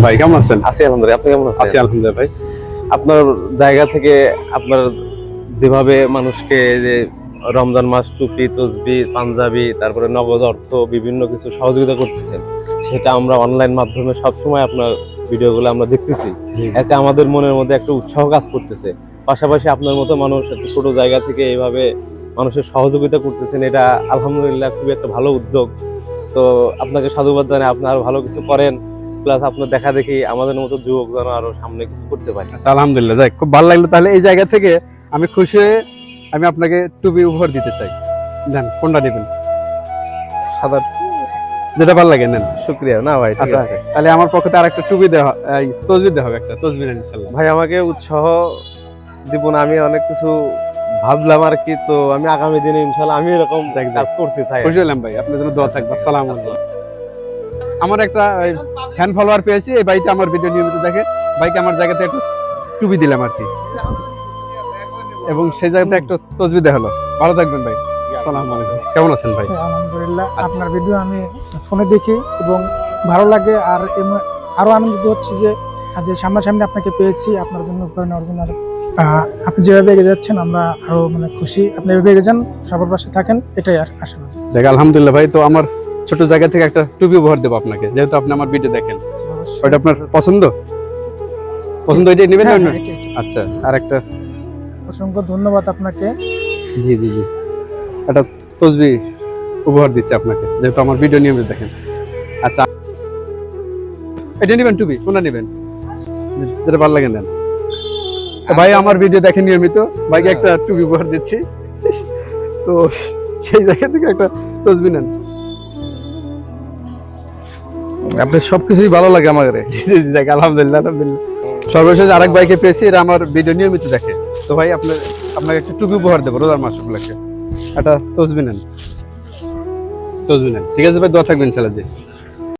ভাই, কেমন আছেন? আছি আলহামদুলিল্লাহ, আপনি কেমন আছেন? আছি আলহামদুলিল্লাহ ভাই। আপনার জায়গা থেকে আপনার যেভাবে মানুষকে যে রমজান মাস টুপি, তসবি, পাঞ্জাবি, তারপরে নগদ অর্থ বিভিন্ন কিছু সহযোগিতা করতেছেন, সেটা আমরা অনলাইন মাধ্যমে সবসময় আপনার ভিডিওগুলো আমরা দেখতেছি। এতে আমাদের মনের মধ্যে একটা উৎসাহ কাজ করতেছে। পাশাপাশি আপনার মতো মানুষ একটা ছোট জায়গা থেকে এইভাবে মানুষের সহযোগিতা করতেছেন, এটা আলহামদুলিল্লাহ খুবই একটা ভালো উদ্যোগ। তো আপনাকে সাধুবাদ জানাই, আপনি আরো ভালো কিছু করেন, প্লাস আপনার দেখা দেখি আমাদের মতো যুবক যেন আরো সামনে কিছু করতে পারে। আচ্ছা, আলহামদুলিল্লাহ, যাই খুব ভালো লাগলো। তাহলে এই জায়গা থেকে আমি খুশি হয়ে আমি আপনাকে টুপি উপহার দিতে চাই। নেন, কোনটা নেবেন? সাদা, যেটা ভালো লাগে নেন। শুক্রিয়া। না ভাই, ঠিক আচ্ছা, আছে। তাহলে আমার পক্ষে তো আরেকটা টুপি দেওয়া, এই তসবি দেওয়া হবে, একটা তসবি নেন ইনশাআল্লাহ। ভাই আমাকে উৎসাহ দিব না, আমি অনেক কিছু ভাবলাম আর কি। তো আমি আগামী দিনে ইনশাল্লাহ আমি এরকম কাজ করতে চাই। খুশি হলাম ভাই, আপনার জন্য দোয়া থাকবে। আসসালামু আলাইকুম। আমার একটা ফ্যান ফলোয়ার পেয়েছি, এই ভাইটা আমার ভিডিও নিয়মিত দেখে। ভাইকে আমার জায়গাতে একটা টুপি দিলাম আর কি, এবং সেই জায়গাতে একটা তসবি দেওয়া হলো। ভালো থাকবেন ভাই। আসসালামু আলাইকুম। কেমন আছেন ভাই? আলহামদুলিল্লাহ, আপনার ভিডিও আমি ফোনে দেখি এবং ভালো লাগে। আর আরো আনন্দিত হচ্ছে যে আজ সামনাসামনি আপনাকে পেয়েছি, আপনার জন্য উপহার নেওয়ার জন্য। আপনি যেভাবে এগিয়ে যাচ্ছেন আমরা আরো খুশি। আপনি এভাবে এগিয়ে যান, সবার পাশে থাকেন, এটাই আর আশীর্বাদ। দেখ, আলহামদুলিল্লাহ ভাই। তো আমার ছোট জায়গা থেকে একটা টুপি উপহার দেবো আপনাকে, যেহেতু আপনি আমার ভিডিও দেখেন। ওইটা আপনার পছন্দ? এটাই নেবেন? হ্যাঁ, অন্য? হ্যাঁ, এটাই। আচ্ছা, আর একটা। অসংখ্য ধন্যবাদ আপনাকে। জি জি জি, একটা তসবি উপহার দিচ্ছি আপনাকে, যেহেতু আমার ভিডিও নিয়মিত দেখেন। আচ্ছা, এটা নেবেন টুপি? কোনটা নেবেন? যেটা ভালো লাগে নেন। ভাই আমার ভিডিও দেখেন নিয়মিত, ভাইকে একটা টুপি উপহার দিচ্ছি। তো সেই জায়গা থেকে একটা তসবি নেন। আপনার সবকিছুই ভালো লাগে আমাদের। জি জি জি, আলহামদুলিল্লাহ আলহামদুলিল্লাহ। সর্বশেষ আরেক ভাইকে পেয়েছি, এরা আমার ভিডিও নিয়মিত দেখে। তো ভাই আপনাকে একটা টুপি উপহার দেবো রোজার মাস উপলক্ষে। একটা তসবি নেন, ঠিক আছে ভাই? দোয়া থাকবেন ইনশাআল্লাহ জি।